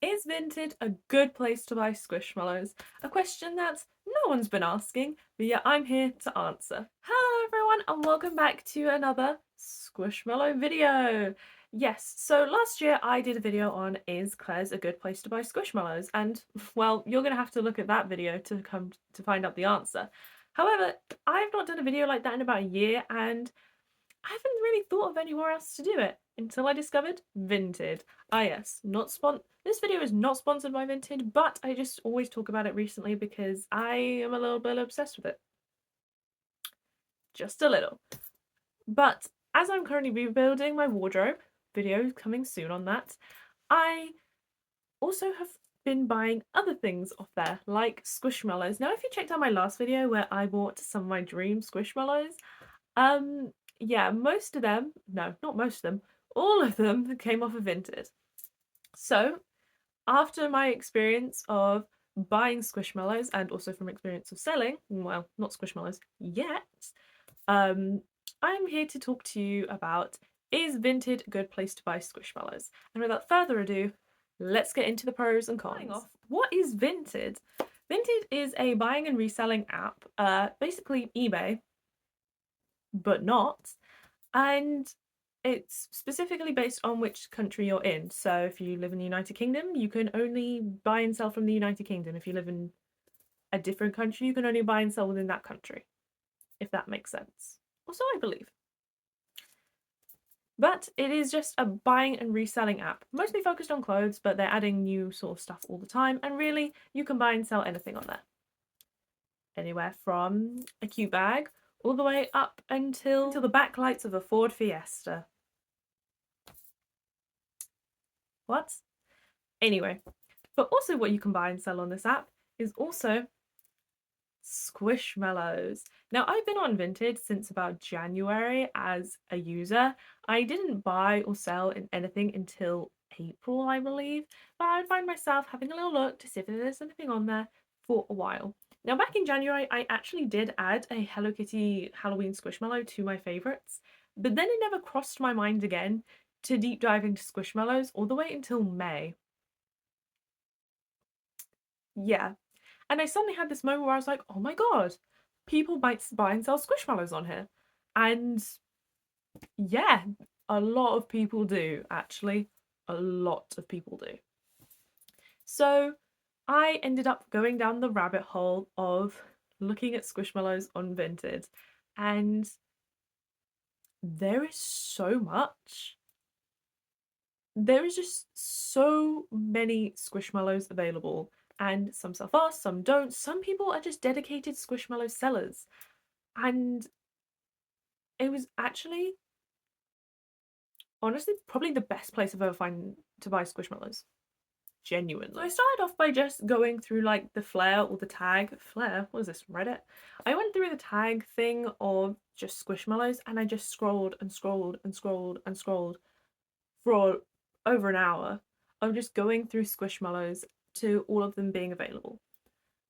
Is Vinted a good place to buy squishmallows? A question that no one's been asking, but yet I'm here to answer. Hello everyone and welcome back to another squishmallow video. Yes, so last year I did a video on is Claire's a good place to buy squishmallows, and well, you're gonna have to look at that video to come to find out the answer. However, I've not done a video like that in about a year, and I haven't really thought of anywhere else to do it until I discovered Vinted. Ah yes, not this video is not sponsored by Vinted, but I just always talk about it recently because I am a little bit obsessed with it. Just a little. But as I'm currently rebuilding my wardrobe, video coming soon on that, I also have been buying other things off there, like squishmallows. Now if you checked out my last video where I bought some of my dream squishmallows, yeah, most of them, no, not most of them, all of them came off of Vinted. So, after my experience of buying squishmallows and also from experience of selling, well, not squishmallows yet, I'm here to talk to you about, is Vinted a good place to buy squishmallows? And without further ado, let's get into the pros and cons. What is Vinted? Vinted is a buying and reselling app, basically eBay, but not. And it's specifically based on which country you're in. So if you live in the United Kingdom, you can only buy and sell from the United Kingdom. If you live in a different country, you can only buy and sell within that country, if that makes sense. Or so I believe. But it is just a buying and reselling app, mostly focused on clothes, but they're adding new sort of stuff all the time, and really, you can buy and sell anything on there. Anywhere from a cute bag all the way up until the backlights of a Ford Fiesta. What? Anyway, but also what you can buy and sell on this app is also squishmallows. Now I've been on Vinted since about January as a user. I didn't buy or sell in anything until April, I believe, but I find myself having a little look to see if there's anything on there for a while. Now back in January, I actually did add a Hello Kitty Halloween squishmallow to my favourites, but then it never crossed my mind again to deep dive into squishmallows all the way until May. Yeah. And I suddenly had this moment where I was like, oh my god, people might buy and sell squishmallows on here. And yeah, a lot of people do, actually. A lot of people do. So I ended up going down the rabbit hole of looking at squishmallows on Vinted, and there is so much. There is just so many squishmallows available, and some sell fast, some don't. Some people are just dedicated squishmallow sellers, and it was actually, honestly, probably the best place I've ever found to buy squishmallows. Genuinely. So I started off by just going through like the Flare or the tag. Flare? What is this, Reddit? I went through the tag thing of just squishmallows, and I just scrolled and scrolled and scrolled and scrolled for over an hour of just going through squishmallows to all of them being available.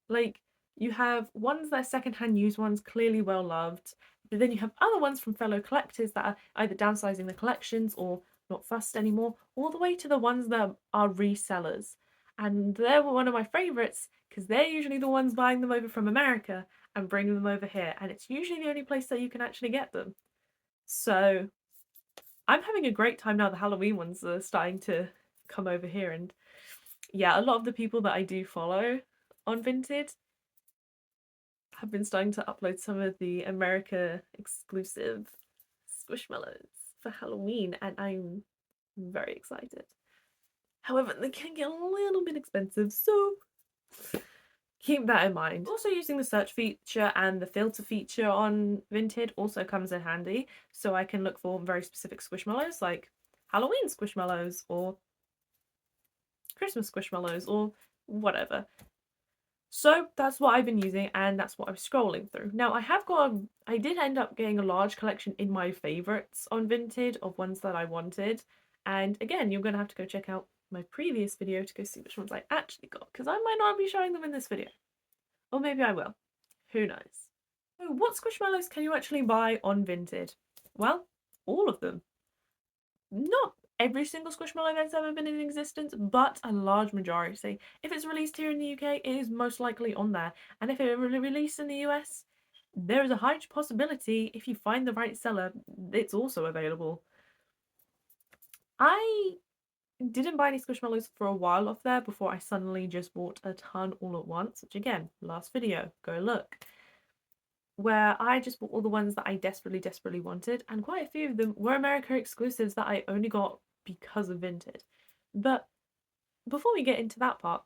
Like, you have ones that are secondhand used ones, clearly well loved, but then you have other ones from fellow collectors that are either downsizing the collections or not fussed anymore, all the way to the ones that are resellers. And they're one of my favourites because they're usually the ones buying them over from America and bringing them over here, and it's usually the only place that you can actually get them. So I'm having a great time now. The Halloween ones are starting to come over here, and yeah, a lot of the people that I do follow on Vinted have been starting to upload some of the America exclusive squishmallows for Halloween, and I'm very excited. However, they can get a little bit expensive, so keep that in mind. Also, using the search feature and the filter feature on Vinted also comes in handy, so I can look for very specific squishmallows like Halloween squishmallows or Christmas squishmallows or whatever. So that's what I've been using, and that's what I'm scrolling through. Now I did end up getting a large collection in my favourites on Vinted of ones that I wanted. And again, you're going to have to go check out my previous video to go see which ones I actually got, because I might not be showing them in this video. Or maybe I will. Who knows? So what squishmallows can you actually buy on Vinted? Well, all of them. Not every single Squishmallow that's ever been in existence, but a large majority. If it's released here in the UK, it is most likely on there. And if it released in the US, there is a high possibility, if you find the right seller, it's also available. I didn't buy any Squishmallows for a while off there before I suddenly just bought a ton all at once, which again, last video, go look. Where I just bought all the ones that I desperately wanted, and quite a few of them were America exclusives that I only got because of Vinted. But before we get into that part,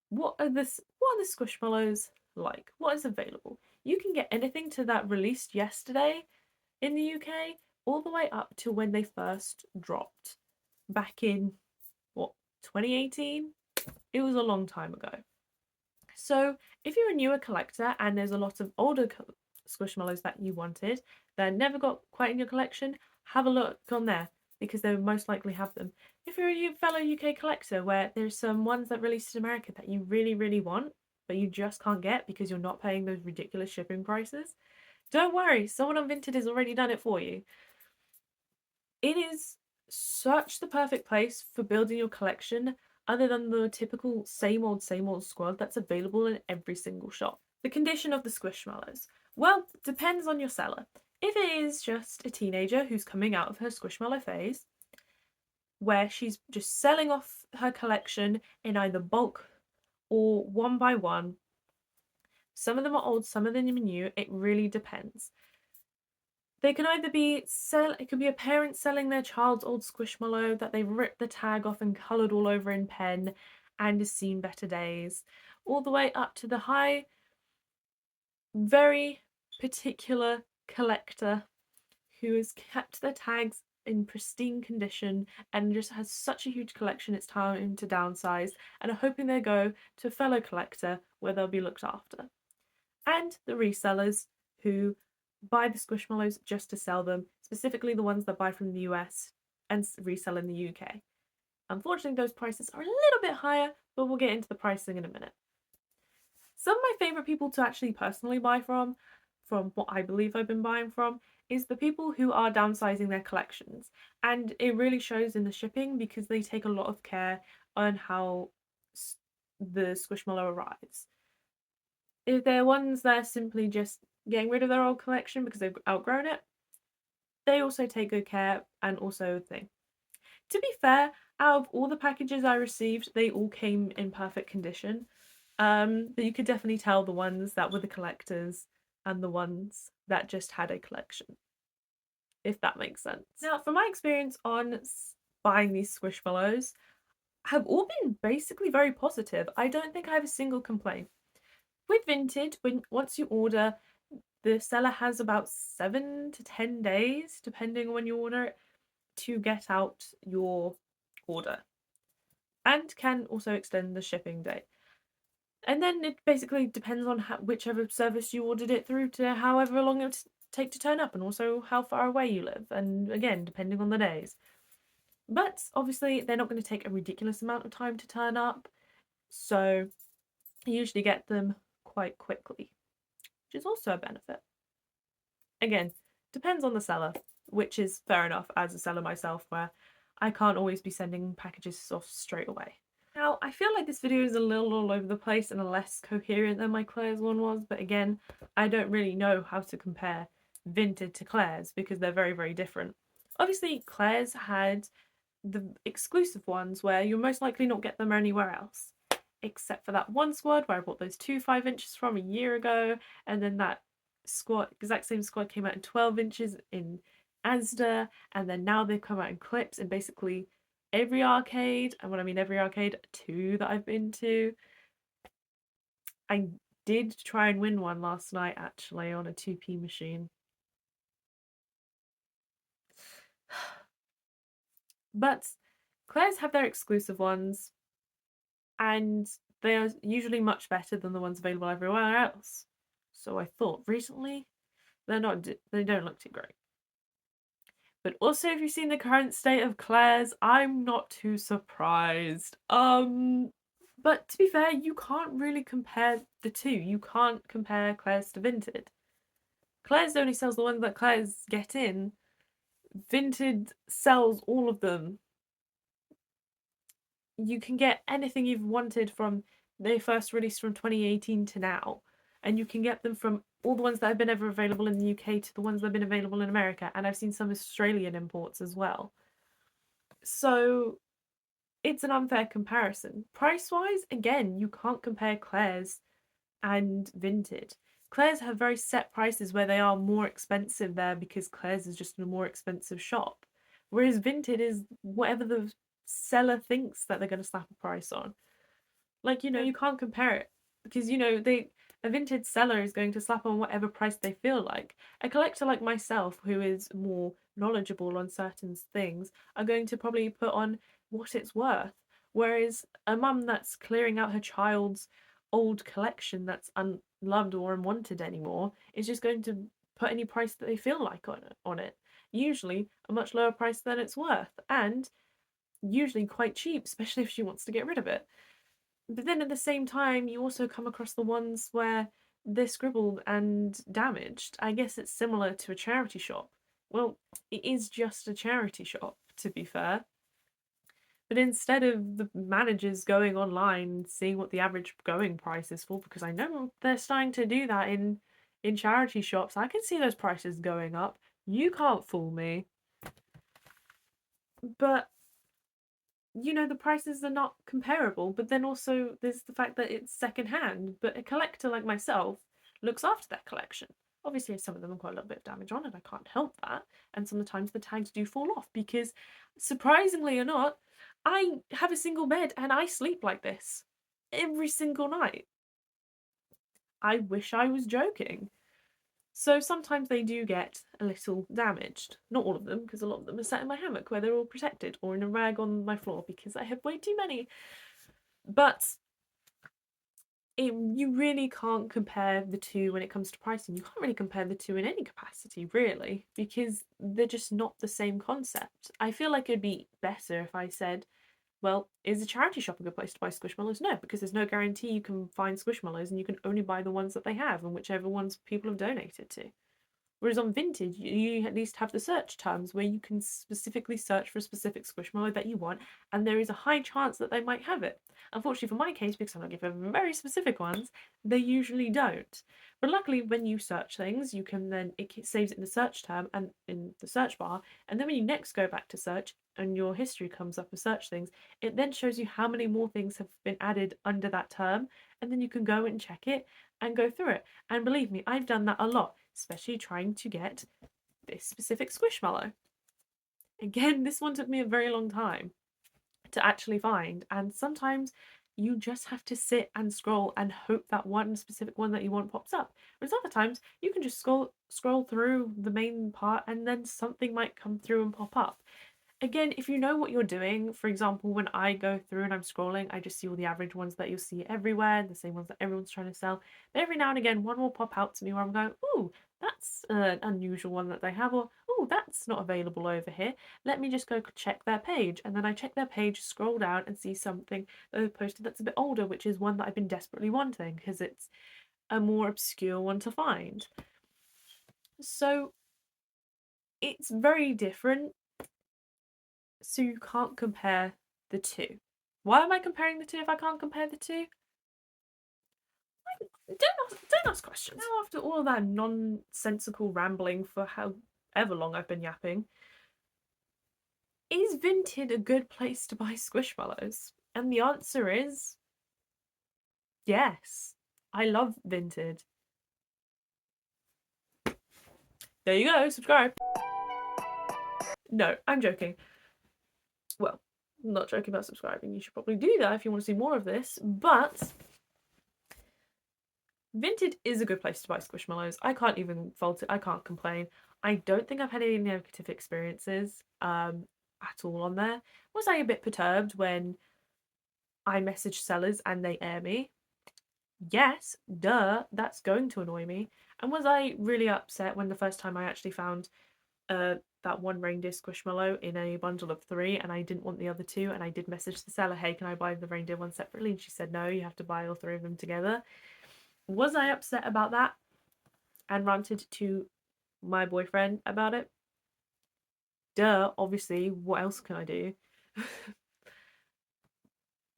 what are the Squishmallows like? What is available? You can get anything to that released yesterday in the UK, all the way up to when they first dropped back in, what, 2018? It was a long time ago. So if you're a newer collector and there's a lot of older Squishmallows that you wanted that never got quite in your collection, have a look on there because they would most likely have them. If you're a fellow UK collector where there's some ones that released in America that you really want but you just can't get because you're not paying those ridiculous shipping prices, don't worry, someone on Vinted has already done it for you. It is such the perfect place for building your collection other than the typical same old squad that's available in every single shop. The condition of the Squishmallows. Well, depends on your seller. If it is just a teenager who's coming out of her Squishmallow phase, where she's just selling off her collection in either bulk or one by one, some of them are old, some of them are new, it really depends. They can either be it could be a parent selling their child's old Squishmallow that they've ripped the tag off and coloured all over in pen and has seen better days, all the way up to the high, very particular collector who has kept their tags in pristine condition and just has such a huge collection it's time to downsize and are hoping they go to a fellow collector where they'll be looked after. And the resellers who buy the Squishmallows just to sell them, specifically the ones that buy from the US and resell in the UK. Unfortunately, those prices are a little bit higher, but we'll get into the pricing in a minute. Some of my favourite people to actually personally buy from what I believe I've been buying from, is the people who are downsizing their collections. And it really shows in the shipping because they take a lot of care on how the Squishmallow arrives. If they're ones that are simply just getting rid of their old collection because they've outgrown it, they also take good care and also thing. To be fair, out of all the packages I received, they all came in perfect condition. But you could definitely tell the ones that were the collectors and the ones that just had a collection, if that makes sense. Now, from my experience on buying these Squishmallows, have all been basically very positive. I don't think I have a single complaint. With Vinted, once you order, the seller has about 7 to 10 days, depending on when you order it, to get out your order, and can also extend the shipping date. And then it basically depends on whichever service you ordered it through to however long it would take to turn up, and also how far away you live, and again, depending on the days. But obviously, they're not going to take a ridiculous amount of time to turn up, so you usually get them quite quickly, which is also a benefit. Again, depends on the seller, which is fair enough as a seller myself, where I can't always be sending packages off straight away. Now, I feel like this video is a little all over the place and less coherent than my Claire's one was, but again, I don't really know how to compare Vinted to Claire's because they're very different. Obviously, Claire's had the exclusive ones where you'll most likely not get them anywhere else, except for that one squad where I bought those two 5 inches from a year ago, and then that exact same squad came out in 12 inches in Asda, and then now they've come out in clips in basically every arcade. And when I mean every arcade, 2 that I've been to. I did try and win one last night actually on a 2p machine. But Claire's have their exclusive ones, and they are usually much better than the ones available everywhere else. So I thought recently they don't look too great. But also, if you've seen the current state of Claire's, I'm not too surprised. But to be fair, you can't really compare the two. You can't compare Claire's to Vinted. Claire's only sells the ones that Claire's get in. Vinted sells all of them. you can get anything you've wanted from they first released from 2018 to now. And you can get them from all the ones that have been ever available in the UK to the ones that have been available in America. And I've seen some Australian imports as well. So it's an unfair comparison. Price wise, again, you can't compare Claire's and Vinted. Claire's have very set prices where they are more expensive there because Claire's is just a more expensive shop. Whereas Vinted is whatever the seller thinks that they're going to slap a price on. Like, you can't compare it because, a Vinted seller is going to slap on whatever price they feel like. A collector like myself, who is more knowledgeable on certain things, are going to probably put on what it's worth. Whereas a mum that's clearing out her child's old collection that's unloved or unwanted anymore is just going to put any price that they feel like on it. Usually a much lower price than it's worth, and usually quite cheap, especially if she wants to get rid of it. But then at the same time, you also come across the ones where they're scribbled and damaged. I guess it's similar to a charity shop. Well, it is just a charity shop, to be fair. But instead of the managers going online and seeing what the average going price is for, because I know they're starting to do that in charity shops, I can see those prices going up. You can't fool me. But the prices are not comparable, but then also there's the fact that it's secondhand. But a collector like myself looks after that collection. Obviously, some of them have got a little bit of damage on it, I can't help that. And sometimes the tags do fall off because, surprisingly or not, I have a single bed and I sleep like this every single night. I wish I was joking. So sometimes they do get a little damaged. Not all of them, because a lot of them are sat in my hammock where they're all protected, or in a rag on my floor because I have way too many. But you really can't compare the two when it comes to pricing. You can't really compare the two in any capacity, really, because they're just not the same concept. I feel like it'd be better if I said, well, is a charity shop a good place to buy squishmallows? No, because there's no guarantee you can find squishmallows and you can only buy the ones that they have and whichever ones people have donated to. Whereas on Vinted, you at least have the search terms where you can specifically search for a specific squishmallow that you want, and there is a high chance that they might have it. Unfortunately, for my case, because I'm not given very specific ones, they usually don't. But luckily, when you search things, you can then it saves it in the search term and in the search bar, and then when you next go back to search and your history comes up with search things, it then shows you how many more things have been added under that term, and then you can go and check it and go through it. And believe me, I've done that a lot, especially trying to get this specific squishmallow. Again, this one took me a very long time to actually find, and sometimes you just have to sit and scroll and hope that one specific one that you want pops up. Whereas other times you can just scroll through the main part and then something might come through and pop up. Again, if you know what you're doing, for example, when I go through and I'm scrolling, I just see all the average ones that you'll see everywhere, the same ones that everyone's trying to sell. But every now and again, one will pop out to me where I'm going, ooh, that's an unusual one that they have, or ooh, that's not available over here. Let me just go check their page. And then I check their page, scroll down, and see something that they've posted that's a bit older, which is one that I've been desperately wanting because it's a more obscure one to find. So it's very different, so you can't compare the two. Why am I comparing the two if I can't compare the two? Don't ask questions. Now, after all of that nonsensical rambling for however long I've been yapping, is Vinted a good place to buy squishmallows? And the answer is yes. I love Vinted. There you go, subscribe. No, I'm joking. Well, I'm not joking about subscribing. You should probably do that if you want to see more of this, but Vinted is a good place to buy squishmallows. I can't even fault it. I can't complain. I don't think I've had any negative experiences at all on there. Was I a bit perturbed when I message sellers and they air me? Yes, duh, that's going to annoy me. And was I really upset when the first time I actually found that one reindeer squishmallow in a bundle of 3 and I didn't want the other 2, and I did message the seller, hey, can I buy the reindeer one separately? And she said, no, you have to buy all 3 of them together. Was I upset about that and ranted to my boyfriend about it? Duh, obviously, what else can I do?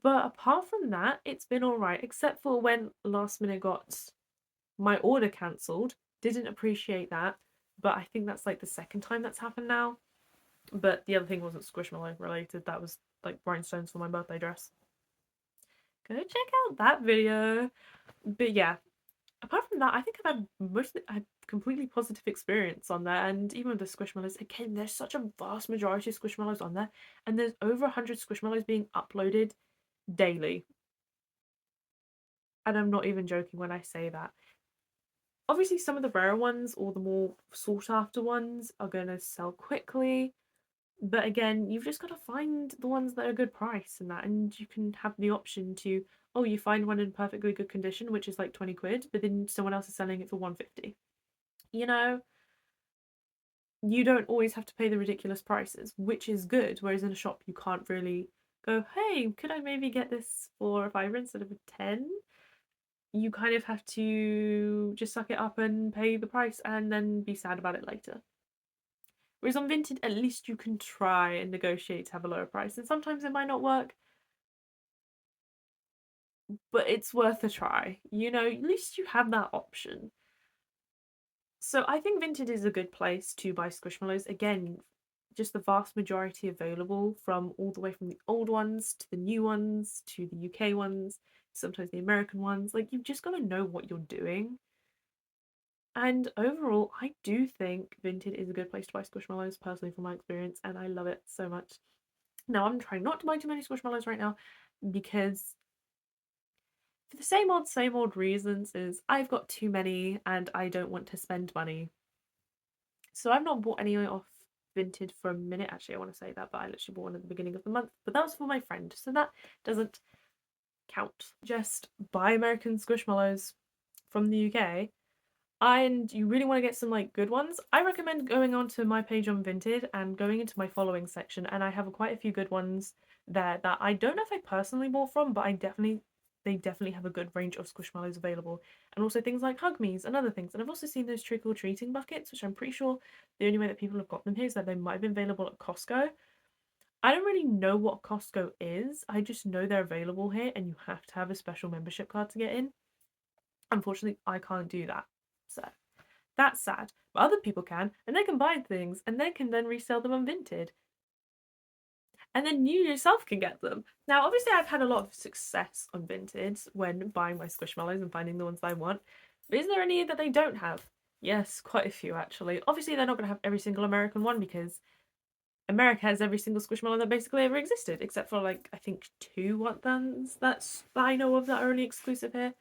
But apart from that, it's been alright, except for when last minute got my order cancelled. Didn't appreciate that, but I think that's like the second time that's happened now. But the other thing wasn't Squishmallow related, that was like rhinestones for my birthday dress. Go check out that video. But yeah, apart from that, I think I've had mostly a completely positive experience on there. And even with the Squishmallows, again, there's such a vast majority of Squishmallows on there, and there's over 100 Squishmallows being uploaded daily. And I'm not even joking when I say that. Obviously, some of the rarer ones or the more sought after ones are going to sell quickly. But again, you've just got to find the ones that are a good price and that, and you can have the option to, oh, you find one in perfectly good condition, which is like 20 quid, but then someone else is selling it for 150. You know, you don't always have to pay the ridiculous prices, which is good. Whereas in a shop, you can't really go, hey, could I maybe get this for a fiver instead of a 10? You kind of have to just suck it up and pay the price and then be sad about it later. Whereas on Vinted, at least you can try and negotiate to have a lower price. And sometimes it might not work, but it's worth a try. You know, at least you have that option. So I think Vinted is a good place to buy Squishmallows. Again, just the vast majority available, from all the way from the old ones to the new ones to the UK ones, sometimes the American ones. Like, you've just got to know what you're doing. And overall, I do think Vinted is a good place to buy Squishmallows, personally, from my experience, and I love it so much. Now, I'm trying not to buy too many Squishmallows right now because, for the same old reasons, is I've got too many and I don't want to spend money. So I've not bought any off Vinted for a minute. Actually, I want to say that, but I literally bought one at the beginning of the month. But that was for my friend, so that doesn't count. Just buy American Squishmallows from the UK, and you really want to get some like good ones, I recommend going onto my page on Vinted and going into my following section, and I have quite a few good ones there that I don't know if I personally bought from, but they definitely have a good range of Squishmallows available, and also things like Hug Me's and other things. And I've also seen those trick or treating buckets, which I'm pretty sure the only way that people have got them here is that they might have been available at Costco. I don't really know what Costco is. I just know they're available here, and you have to have a special membership card to get in. Unfortunately, I can't do that. So that's sad. But other people can, and they can buy things, and they can then resell them on Vinted. And then you yourself can get them. Now, obviously, I've had a lot of success on Vinted when buying my Squishmallows and finding the ones that I want. But is there any that they don't have? Yes, quite a few actually. Obviously, they're not going to have every single American one because America has every single Squishmallow that basically ever existed, except for like I think two ones that I know of that are only exclusive here.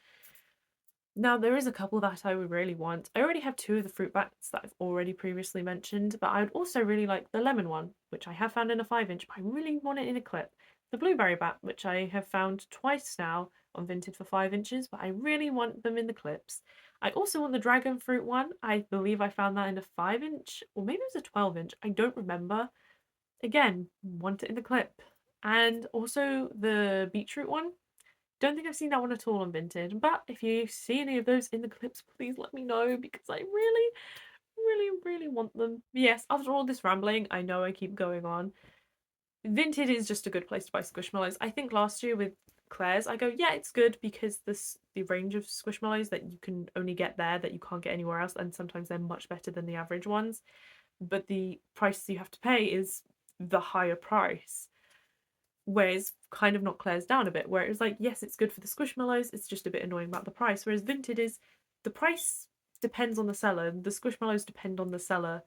Now, there is a couple that I would really want. I already have two of the fruit bats that I've already previously mentioned, but I would also really like the lemon one, which I have found in a 5-inch, but I really want it in a clip. The blueberry bat, which I have found twice now on Vinted for 5 inches, but I really want them in the clips. I also want the dragon fruit one. I believe I found that in a 5-inch, or maybe it was a 12-inch. I don't remember. Again, want it in the clip. And also the beetroot one. Don't think I've seen that one at all on Vinted, but if you see any of those in the clips, please let me know because I really, really, really want them. Yes, after all this rambling, I know I keep going on. Vinted is just a good place to buy Squishmallows. I think last year with Claire's, I go, yeah, it's good because the range of Squishmallows that you can only get there that you can't get anywhere else, and sometimes they're much better than the average ones. But the price you have to pay is the higher price. Whereas kind of knocked Claire's down a bit, where it was like, yes, it's good for the Squishmallows, it's just a bit annoying about the price. Whereas Vinted is, the price depends on the seller, the Squishmallows depend on the seller.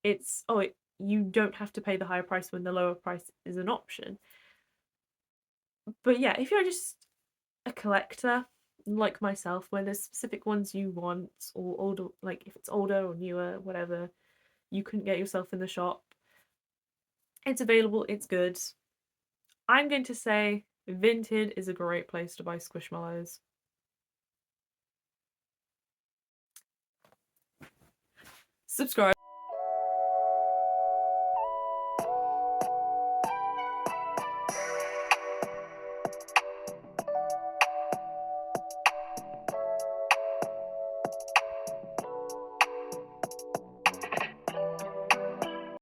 You don't have to pay the higher price when the lower price is an option. But yeah, if you're just a collector like myself, where there's specific ones you want, or older, like if it's older or newer, whatever, you couldn't get yourself in the shop, it's available, it's good. I'm going to say Vinted is a great place to buy Squishmallows. Subscribe.